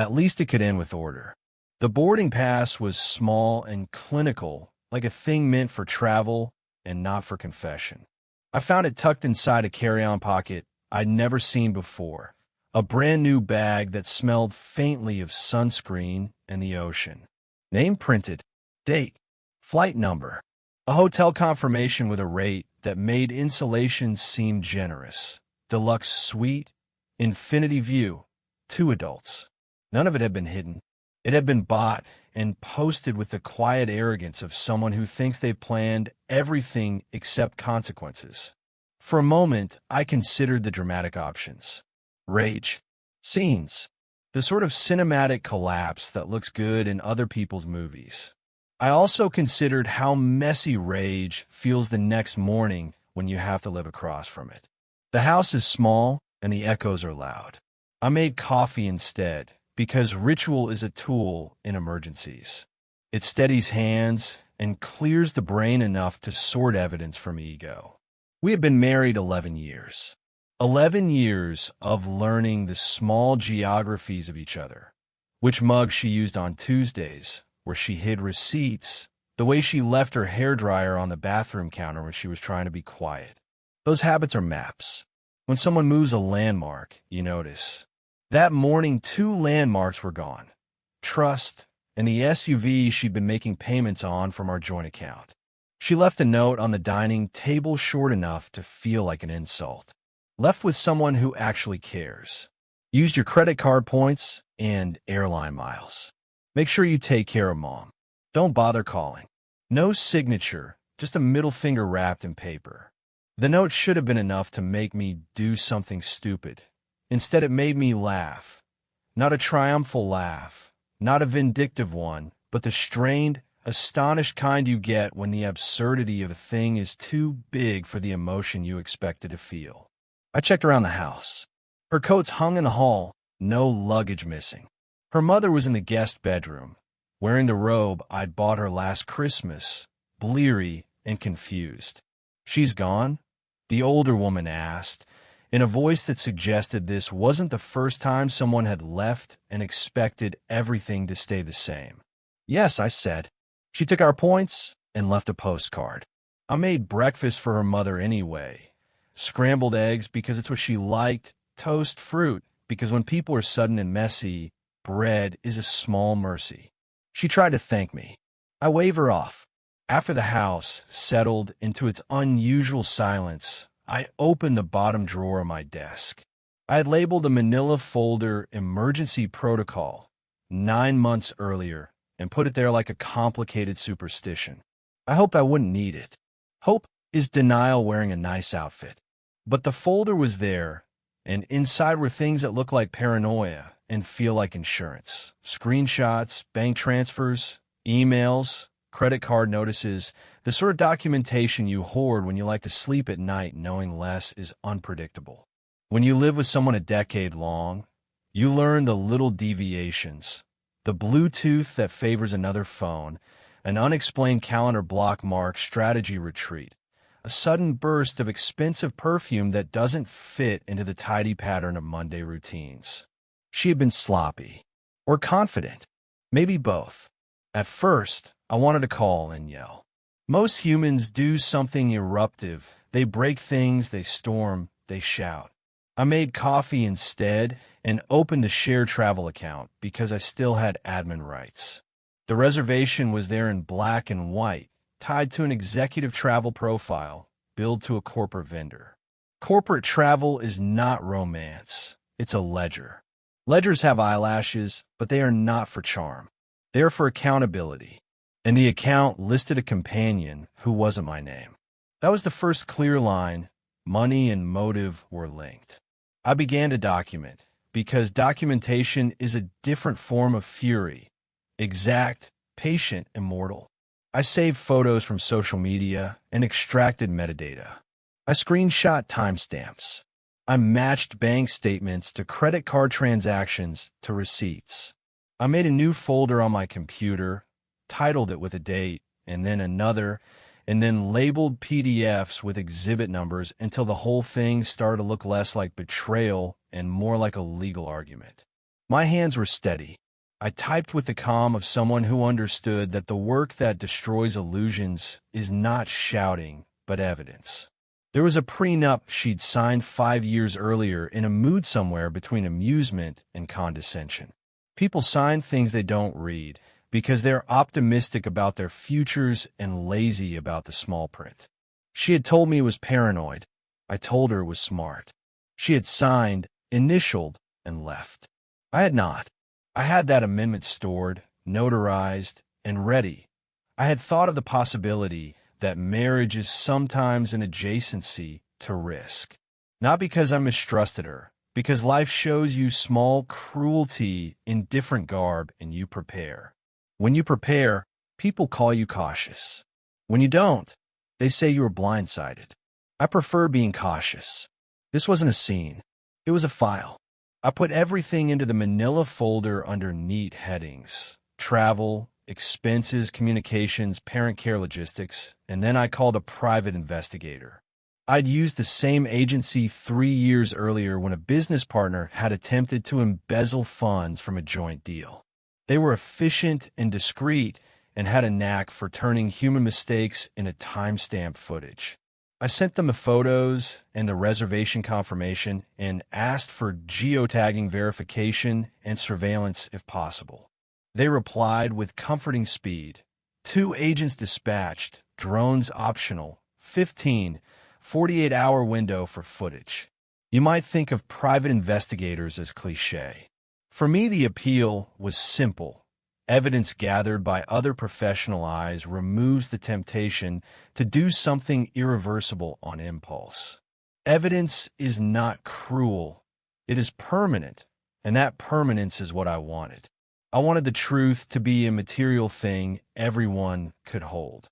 At least it could end with order. The boarding pass was small and clinical, like a thing meant for travel and not for confession. I found it tucked inside a carry-on pocket I'd never seen before, a brand new bag that smelled faintly of sunscreen and the ocean. Name printed, date, flight number, a hotel confirmation with a rate that made insulation seem generous. Deluxe suite, infinity view, 2 adults. None of it had been hidden. It had been bought and posted with the quiet arrogance of someone who thinks they've planned everything except consequences. For a moment, I considered the dramatic options. Rage. Scenes. The sort of cinematic collapse that looks good in other people's movies. I also considered how messy rage feels the next morning when you have to live across from it. The house is small and the echoes are loud. I made coffee instead, because ritual is a tool in emergencies. It steadies hands and clears the brain enough to sort evidence from ego. We had been married 11 years. 11 years of learning the small geographies of each other. Which mug she used on Tuesdays, where she hid receipts, the way she left her hairdryer on the bathroom counter when she was trying to be quiet. Those habits are maps. When someone moves a landmark, you notice. That morning, 2 landmarks were gone. Trust and the SUV she'd been making payments on from our joint account. She left a note on the dining table short enough to feel like an insult. Left with someone who actually cares. Used your credit card points and airline miles. Make sure you take care of Mom. Don't bother calling. No signature, just a middle finger wrapped in paper. The note should have been enough to make me do something stupid. Instead, it made me laugh. Not a triumphal laugh, not a vindictive one, but the strained, astonished kind you get when the absurdity of a thing is too big for the emotion you expected to feel. I checked around the house. Her coats hung in the hall, no luggage missing. Her mother was in the guest bedroom, wearing the robe I'd bought her last Christmas, bleary and confused. She's gone? The older woman asked, in a voice that suggested this wasn't the first time someone had left and expected everything to stay the same. Yes, I said. She took our points and left a postcard. I made breakfast for her mother anyway. Scrambled eggs because it's what she liked, toast fruit because when people are sudden and messy, bread is a small mercy. She tried to thank me. I wave her off. After the house settled into its unusual silence, I opened the bottom drawer of my desk. I had labeled the manila folder Emergency Protocol 9 months earlier and put it there like a complicated superstition. I hoped I wouldn't need it. Hope is denial wearing a nice outfit. But the folder was there, and inside were things that look like paranoia and feel like insurance. Screenshots, bank transfers, emails, credit card notices, the sort of documentation you hoard when you like to sleep at night knowing less is unpredictable. When you live with someone a decade long, you learn the little deviations, the Bluetooth that favors another phone, an unexplained calendar block marked strategy retreat, a sudden burst of expensive perfume that doesn't fit into the tidy pattern of Monday routines. She had been sloppy, or confident, maybe both. At first, I wanted to call and yell. Most humans do something eruptive. They break things, they storm, they shout. I made coffee instead and opened a shared travel account because I still had admin rights. The reservation was there in black and white, tied to an executive travel profile, billed to a corporate vendor. Corporate travel is not romance. It's a ledger. Ledgers have eyelashes, but they are not for charm. They are for accountability. And the account listed a companion who wasn't my name. That was the first clear line. Money and motive were linked. I began to document, because documentation is a different form of fury. Exact, patient, immortal. I saved photos from social media and extracted metadata. I screenshot timestamps. I matched bank statements to credit card transactions to receipts. I made a new folder on my computer, titled it with a date, and then another, and then labeled PDFs with exhibit numbers until the whole thing started to look less like betrayal and more like a legal argument. My hands were steady. I typed with the calm of someone who understood that the work that destroys illusions is not shouting, but evidence. There was a prenup she'd signed 5 years earlier in a mood somewhere between amusement and condescension. People sign things they don't read because they're optimistic about their futures and lazy about the small print. She had told me it was paranoid. I told her it was smart. She had signed, initialed, and left. I had not. I had that amendment stored, notarized, and ready. I had thought of the possibility that marriage is sometimes an adjacency to risk. Not because I mistrusted her, because life shows you small cruelty in different garb and you prepare. When you prepare, people call you cautious. When you don't, they say you were blindsided. I prefer being cautious. This wasn't a scene. It was a file. I put everything into the manila folder under neat headings: travel, expenses, communications, parent care logistics, and then I called a private investigator. I'd used the same agency 3 years earlier when a business partner had attempted to embezzle funds from a joint deal. They were efficient and discreet and had a knack for turning human mistakes into timestamp footage. I sent them the photos and the reservation confirmation and asked for geotagging verification and surveillance if possible. They replied with comforting speed. 2 agents dispatched, drones optional, 48-hour window for footage. You might think of private investigators as cliché. For me, the appeal was simple. Evidence gathered by other professional eyes removes the temptation to do something irreversible on impulse. Evidence is not cruel. It is permanent, and that permanence is what I wanted. I wanted the truth to be a material thing everyone could hold.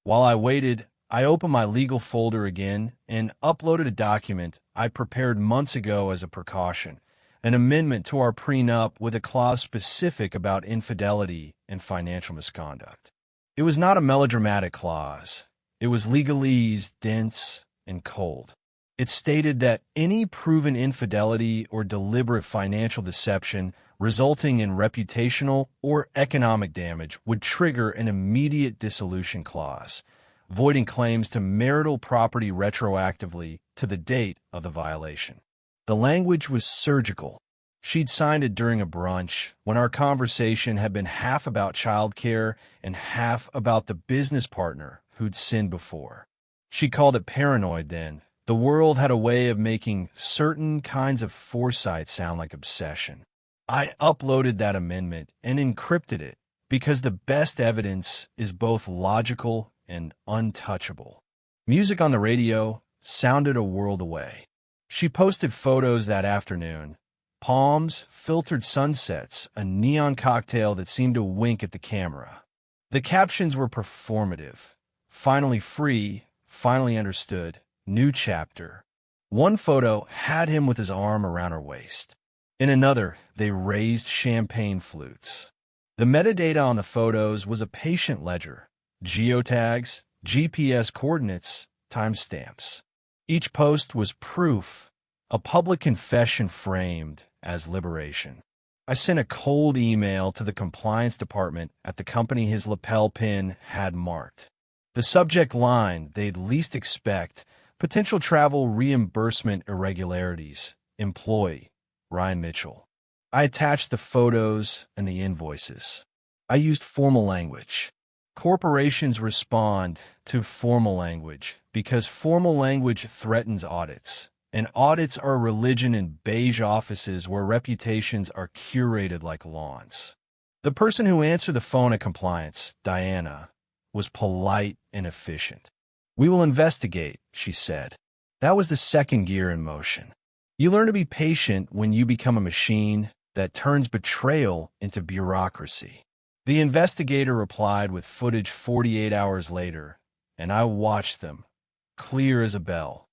While I waited, I opened my legal folder again and uploaded a document I prepared months ago as a precaution. An amendment to our prenup with a clause specific about infidelity and financial misconduct. It was not a melodramatic clause. It was legalese, dense, and cold. It stated that any proven infidelity or deliberate financial deception resulting in reputational or economic damage would trigger an immediate dissolution clause, voiding claims to marital property retroactively to the date of the violation. The language was surgical. She'd signed it during a brunch when our conversation had been half about childcare and half about the business partner who'd sinned before. She called it paranoid then. The world had a way of making certain kinds of foresight sound like obsession. I uploaded that amendment and encrypted it because the best evidence is both logical and untouchable. Music on the radio sounded a world away. She posted photos that afternoon. Palms, filtered sunsets, a neon cocktail that seemed to wink at the camera. The captions were performative. Finally free, finally understood, new chapter. One photo had him with his arm around her waist. In another, they raised champagne flutes. The metadata on the photos was a patient ledger. Geotags, GPS coordinates, timestamps. Each post was proof, a public confession framed as liberation. I sent a cold email to the compliance department at the company his lapel pin had marked. The subject line they'd least expect: potential travel reimbursement irregularities. Employee, Ryan Mitchell. I attached the photos and the invoices. I used formal language. Corporations respond to formal language because formal language threatens audits. And audits are a religion in beige offices where reputations are curated like lawns. The person who answered the phone at compliance, Diana, was polite and efficient. "We will investigate," she said. That was the second gear in motion. You learn to be patient when you become a machine that turns betrayal into bureaucracy. The investigator replied with footage 48 hours later, and I watched them, clear as a bell.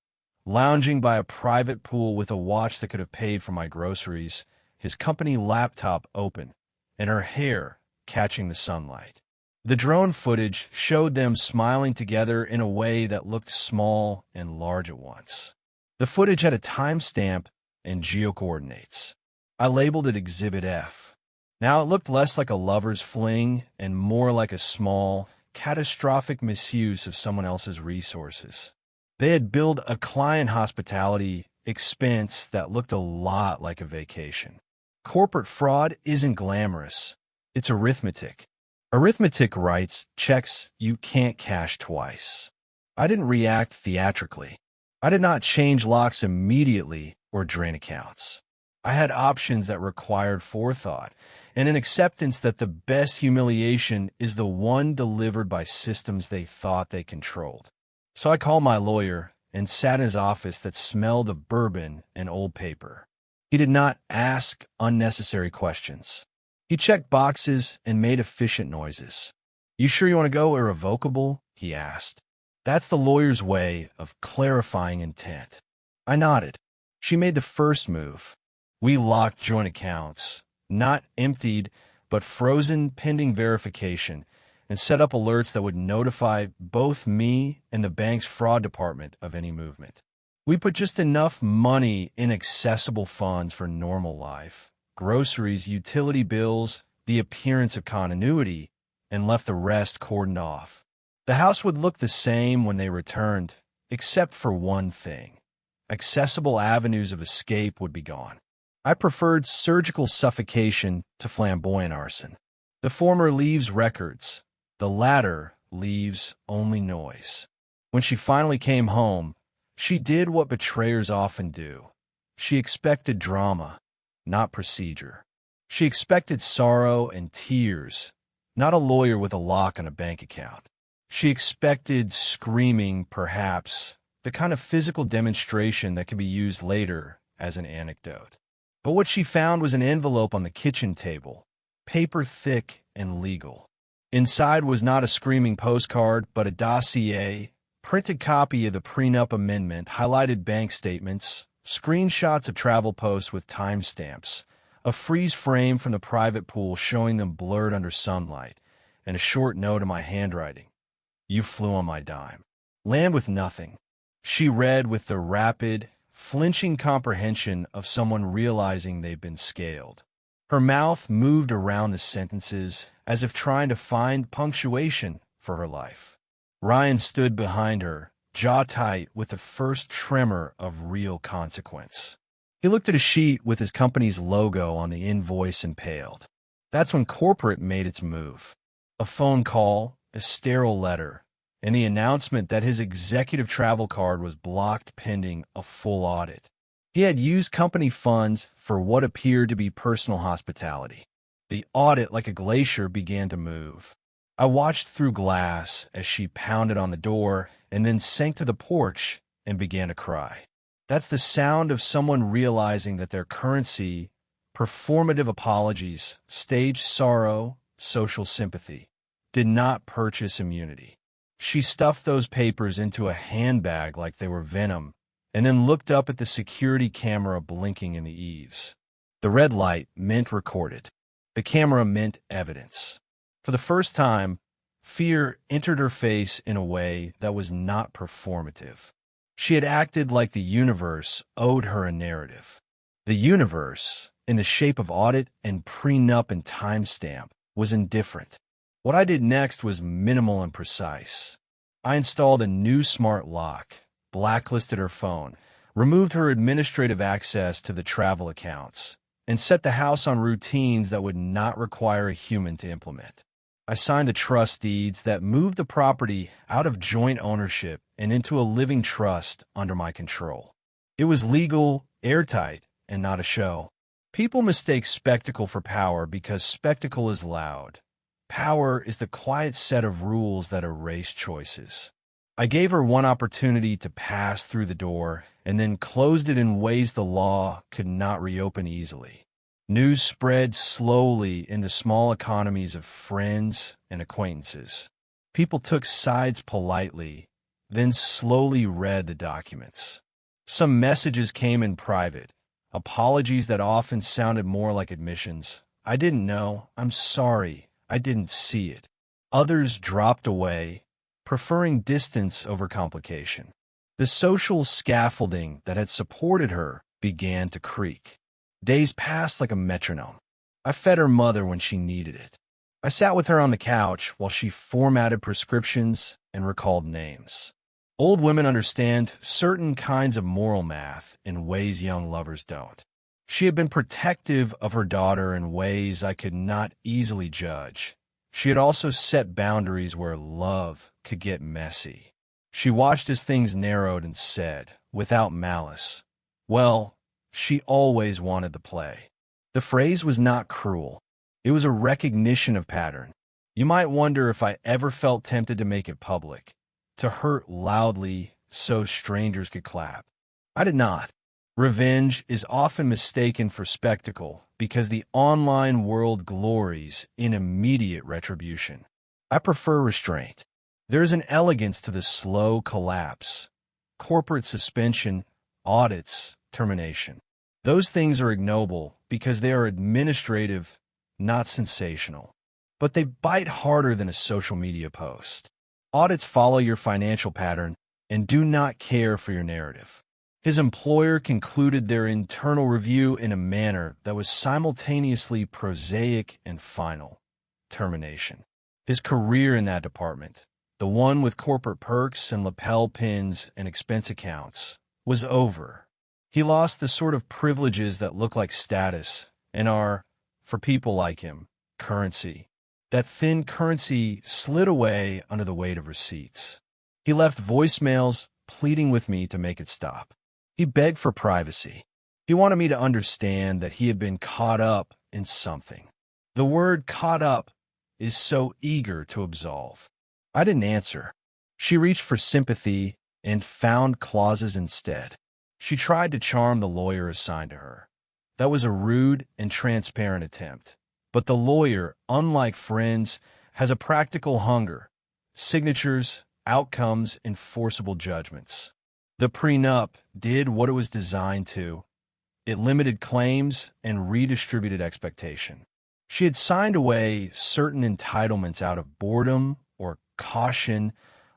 Lounging by a private pool with a watch that could have paid for my groceries, his company laptop open, and her hair catching the sunlight. The drone footage showed them smiling together in a way that looked small and large at once. The footage had a timestamp and geocoordinates. I labeled it Exhibit F. Now it looked less like a lover's fling and more like a small, catastrophic misuse of someone else's resources. They had billed a client hospitality expense that looked a lot like a vacation. Corporate fraud isn't glamorous. It's arithmetic. Arithmetic writes checks you can't cash twice. I didn't react theatrically. I did not change locks immediately or drain accounts. I had options that required forethought and an acceptance that the best humiliation is the one delivered by systems they thought they controlled. So I called my lawyer and sat in his office that smelled of bourbon and old paper. He did not ask unnecessary questions. He checked boxes and made efficient noises. "You sure you want to go irrevocable?" he asked. That's the lawyer's way of clarifying intent. I nodded. She made the first move. We locked joint accounts, not emptied, but frozen pending verification, and set up alerts that would notify both me and the bank's fraud department of any movement. We put just enough money in accessible funds for normal life, groceries, utility bills, the appearance of continuity, and left the rest cordoned off. The house would look the same when they returned, except for one thing. Accessible avenues of escape would be gone. I preferred surgical suffocation to flamboyant arson. The former leaves records. The latter leaves only noise. When she finally came home, she did what betrayers often do. She expected drama, not procedure. She expected sorrow and tears, not a lawyer with a lock on a bank account. She expected screaming, perhaps, the kind of physical demonstration that could be used later as an anecdote. But what she found was an envelope on the kitchen table, paper thick and legal. Inside was not a screaming postcard, but a dossier, printed copy of the prenup amendment, highlighted bank statements, screenshots of travel posts with timestamps, a freeze frame from the private pool showing them blurred under sunlight, and a short note in my handwriting. "You flew on my dime." Land with nothing. She read with the rapid, flinching comprehension of someone realizing they've been scaled. Her mouth moved around the sentences as if trying to find punctuation for her life. Ryan stood behind her, jaw tight with the first tremor of real consequence. He looked at a sheet with his company's logo on the invoice and paled. That's when corporate made its move. A phone call, a sterile letter, and the announcement that his executive travel card was blocked pending a full audit. He had used company funds for what appeared to be personal hospitality. The audit, like a glacier, began to move. I watched through glass as she pounded on the door and then sank to the porch and began to cry. That's the sound of someone realizing that their currency, performative apologies, staged sorrow, social sympathy, did not purchase immunity. She stuffed those papers into a handbag like they were venom, and then looked up at the security camera blinking in the eaves. The red light meant recorded. The camera meant evidence. For the first time, fear entered her face in a way that was not performative. She had acted like the universe owed her a narrative. The universe, in the shape of audit and prenup and timestamp, was indifferent. What I did next was minimal and precise. I installed a new smart lock, blacklisted her phone, removed her administrative access to the travel accounts, and set the house on routines that would not require a human to implement. I signed the trust deeds that moved the property out of joint ownership and into a living trust under my control. It was legal, airtight, and not a show. People mistake spectacle for power because spectacle is loud. Power is the quiet set of rules that erase choices. I gave her one opportunity to pass through the door and then closed it in ways the law could not reopen easily. News spread slowly in the small economies of friends and acquaintances. People took sides politely, then slowly read the documents. Some messages came in private, apologies that often sounded more like admissions. "I didn't know. I'm sorry. I didn't see it." Others dropped away, preferring distance over complication. The social scaffolding that had supported her began to creak. Days passed like a metronome. I fed her mother when she needed it. I sat with her on the couch while she formatted prescriptions and recalled names. Old women understand certain kinds of moral math in ways young lovers don't. She had been protective of her daughter in ways I could not easily judge. She had also set boundaries where love could get messy. She watched as things narrowed and said, without malice, "Well, she always wanted the play." The phrase was not cruel. It was a recognition of pattern. You might wonder if I ever felt tempted to make it public, to hurt loudly so strangers could clap. I did not. Revenge is often mistaken for spectacle because the online world glories in immediate retribution. I prefer restraint. There is an elegance to the slow collapse. Corporate suspension, audits, termination. Those things are ignoble because they are administrative, not sensational. But they bite harder than a social media post. Audits follow your financial pattern and do not care for your narrative. His employer concluded their internal review in a manner that was simultaneously prosaic and final. Termination. His career in that department, the one with corporate perks and lapel pins and expense accounts, was over. He lost the sort of privileges that look like status and are, for people like him, currency. That thin currency slid away under the weight of receipts. He left voicemails pleading with me to make it stop. He begged for privacy. He wanted me to understand that he had been caught up in something. The word caught up is so eager to absolve. I didn't answer. She reached for sympathy and found clauses instead. She tried to charm the lawyer assigned to her. That was a rude and transparent attempt. But the lawyer, unlike friends, has a practical hunger. Signatures, outcomes, enforceable judgments. The prenup did what it was designed to. It limited claims and redistributed expectation. She had signed away certain entitlements out of boredom or caution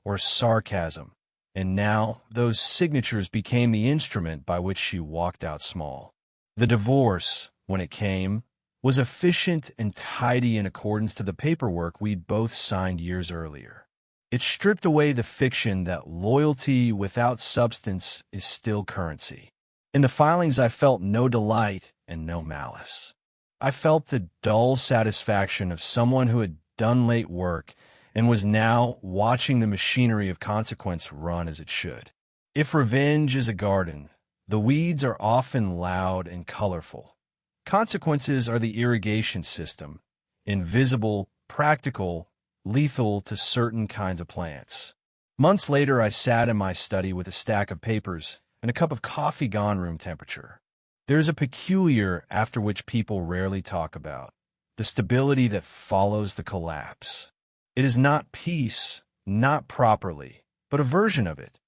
or sarcasm, and now those signatures became the instrument by which she walked out small. The divorce, when it came, was efficient and tidy in accordance to the paperwork we'd both signed years earlier. It stripped away the fiction that loyalty without substance is still currency. In the filings, I felt no delight and no malice. I felt the dull satisfaction of someone who had done late work and was now watching the machinery of consequence run as it should. If revenge is a garden, the weeds are often loud and colorful. Consequences are the irrigation system, invisible, practical, lethal to certain kinds of plants. Months later, I sat in my study with a stack of papers and a cup of coffee gone room temperature. There is a peculiar after which people rarely talk about, the stability that follows the collapse. It is not peace, not properly, but a version of it,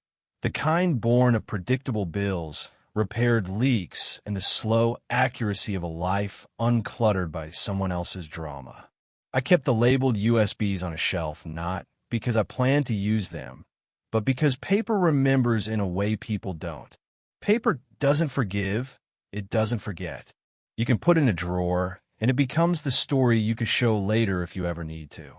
the kind born of predictable bills, repaired leaks, and the slow accuracy of a life uncluttered by someone else's drama. I kept the labeled USBs on a shelf not because I planned to use them, but because paper remembers in a way people don't. Paper doesn't forgive, it doesn't forget. You can put in a drawer, and it becomes the story you can show later if you ever need to.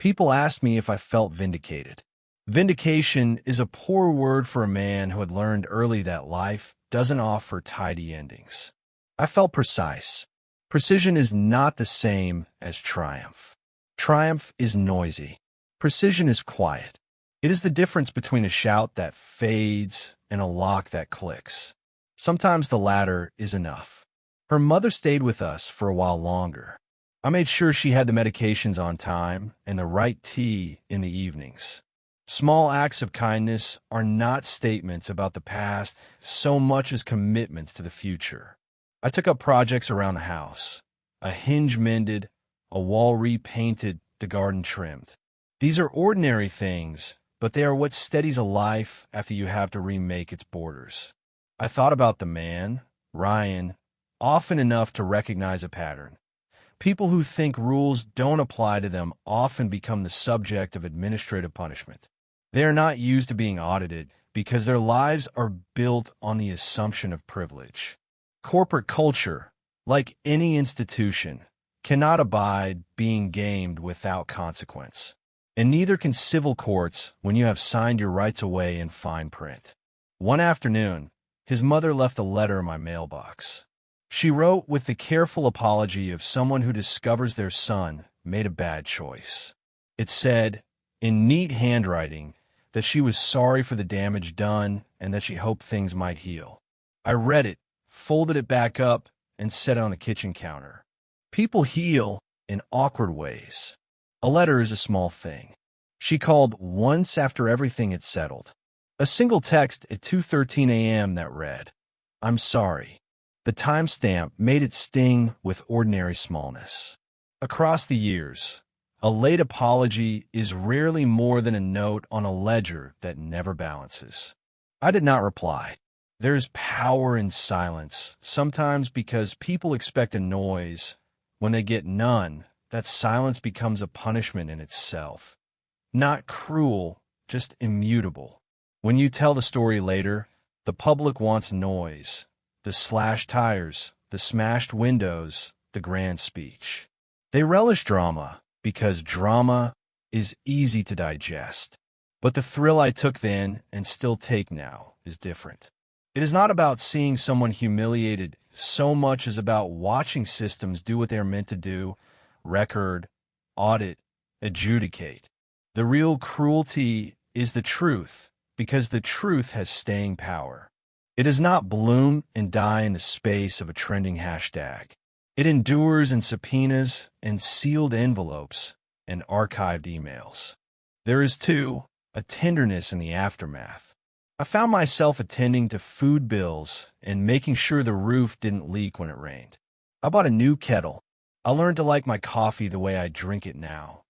People asked me if I felt vindicated. Vindication is a poor word for a man who had learned early that life doesn't offer tidy endings. I felt precise. Precision is not the same as triumph. Triumph is noisy. Precision is quiet. It is the difference between a shout that fades and a lock that clicks. Sometimes the latter is enough. Her mother stayed with us for a while longer. I made sure she had the medications on time and the right tea in the evenings. Small acts of kindness are not statements about the past so much as commitments to the future. I took up projects around the house. A hinge mended, a wall repainted, the garden trimmed. These are ordinary things, but they are what steadies a life after you have to remake its borders. I thought about the man, Ryan, often enough to recognize a pattern. People who think rules don't apply to them often become the subject of administrative punishment. They are not used to being audited because their lives are built on the assumption of privilege. Corporate culture, like any institution, cannot abide being gamed without consequence. And neither can civil courts when you have signed your rights away in fine print. One afternoon, his mother left a letter in my mailbox. She wrote with the careful apology of someone who discovers their son made a bad choice. It said, in neat handwriting, that she was sorry for the damage done and that she hoped things might heal. I read it, folded it back up, and set it on the kitchen counter. People heal in awkward ways. A letter is a small thing. She called once after everything had settled. A single text at 2:13 a.m. that read, I'm sorry. The timestamp made it sting with ordinary smallness. Across the years, a late apology is rarely more than a note on a ledger that never balances. I did not reply. There's power in silence, sometimes because people expect a noise. When they get none, that silence becomes a punishment in itself. Not cruel, just immutable. When you tell the story later, the public wants noise. The slashed tires, the smashed windows, the grand speech. They relish drama because drama is easy to digest. But the thrill I took then and still take now is different. It is not about seeing someone humiliated so much as about watching systems do what they are meant to do, record, audit, adjudicate. The real cruelty is the truth, because the truth has staying power. It does not bloom and die in the space of a trending hashtag. It endures in subpoenas and sealed envelopes and archived emails. There is, too, a tenderness in the aftermath. I found myself attending to food bills and making sure the roof didn't leak when it rained. I bought a new kettle. I learned to like my coffee the way I drink it now.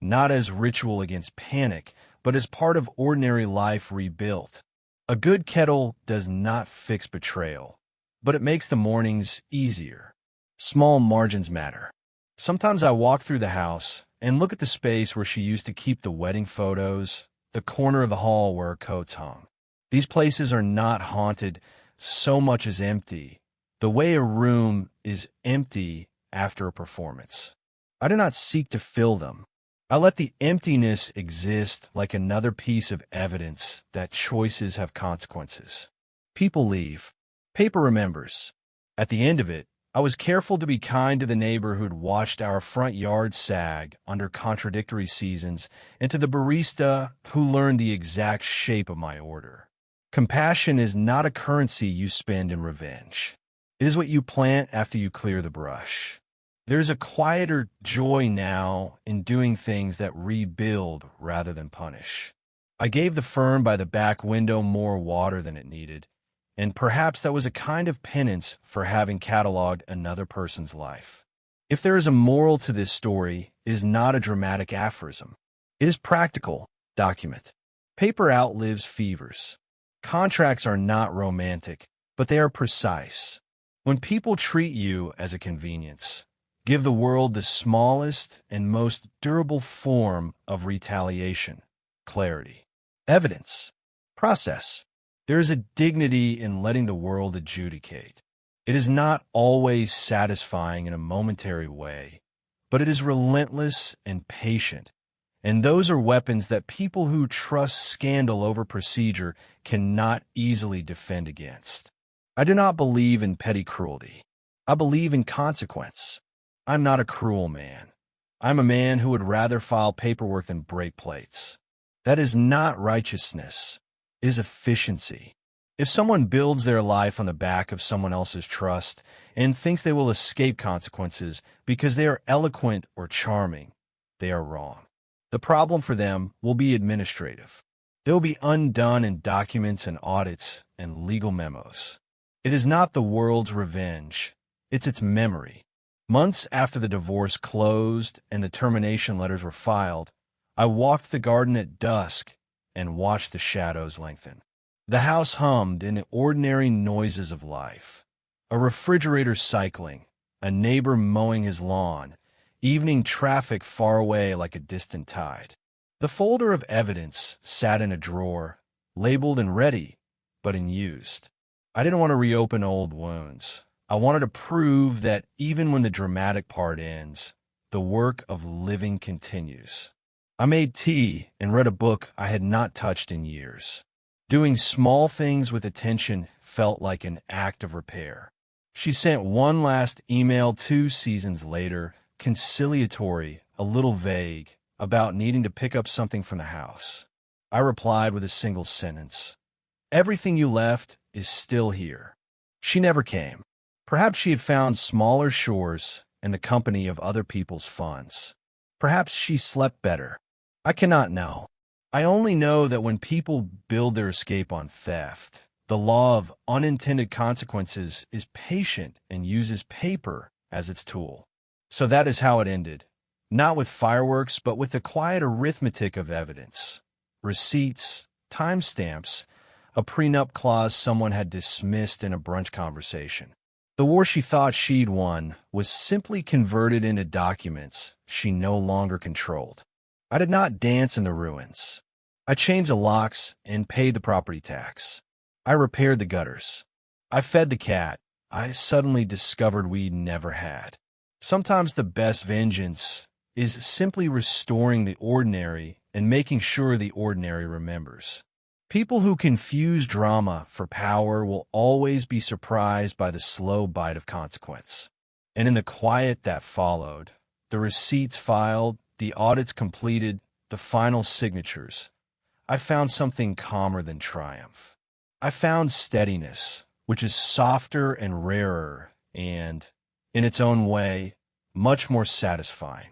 Not as ritual against panic, but as part of ordinary life rebuilt. A good kettle does not fix betrayal, but it makes the mornings easier. Small margins matter. Sometimes I walk through the house and look at the space where she used to keep the wedding photos, the corner of the hall where her coats hung. These places are not haunted so much as empty, the way a room is empty after a performance. I do not seek to fill them. I let the emptiness exist like another piece of evidence that choices have consequences. People leave. Paper remembers. At the end of it, I was careful to be kind to the neighbor who'd watched our front yard sag under contradictory seasons and to the barista who learned the exact shape of my order. Compassion is not a currency you spend in revenge. It is what you plant after you clear the brush. There's a quieter joy now in doing things that rebuild rather than punish. I gave the fern by the back window more water than it needed, and perhaps that was a kind of penance for having cataloged another person's life. If there is a moral to this story, it is not a dramatic aphorism. It is practical. Document. Paper outlives fevers. Contracts are not romantic, but they are precise. When people treat you as a convenience, give the world the smallest and most durable form of retaliation: clarity. Evidence. Process. There is a dignity in letting the world adjudicate. It is not always satisfying in a momentary way, but it is relentless and patient. And those are weapons that people who trust scandal over procedure cannot easily defend against. I do not believe in petty cruelty. I believe in consequence. I'm not a cruel man. I'm a man who would rather file paperwork than break plates. That is not righteousness. It is efficiency. If someone builds their life on the back of someone else's trust and thinks they will escape consequences because they are eloquent or charming, they are wrong. The problem for them will be administrative. They will be undone in documents and audits and legal memos. It is not the world's revenge. It's its memory. Months after the divorce closed and the termination letters were filed, I walked the garden at dusk and watched the shadows lengthen. The house hummed in the ordinary noises of life. A refrigerator cycling, a neighbor mowing his lawn, evening traffic far away like a distant tide. The folder of evidence sat in a drawer, labeled and ready, but unused. I didn't want to reopen old wounds. I wanted to prove that even when the dramatic part ends, the work of living continues. I made tea and read a book I had not touched in years. Doing small things with attention felt like an act of repair. She sent one last email 2 seasons later, conciliatory, a little vague, about needing to pick up something from the house. I replied with a single sentence. Everything you left is still here. She never came. Perhaps she had found smaller shores in the company of other people's funds. Perhaps she slept better. I cannot know. I only know that when people build their escape on theft, the law of unintended consequences is patient and uses paper as its tool. So that is how it ended. Not with fireworks, but with a quiet arithmetic of evidence. Receipts, timestamps, a prenup clause someone had dismissed in a brunch conversation. The war she thought she'd won was simply converted into documents she no longer controlled. I did not dance in the ruins. I changed the locks and paid the property tax. I repaired the gutters. I fed the cat. I suddenly discovered we never had. Sometimes the best vengeance is simply restoring the ordinary and making sure the ordinary remembers. People who confuse drama for power will always be surprised by the slow bite of consequence. And in the quiet that followed, the receipts filed, the audits completed, the final signatures, I found something calmer than triumph. I found steadiness, which is softer and rarer and, in its own way, much more satisfying.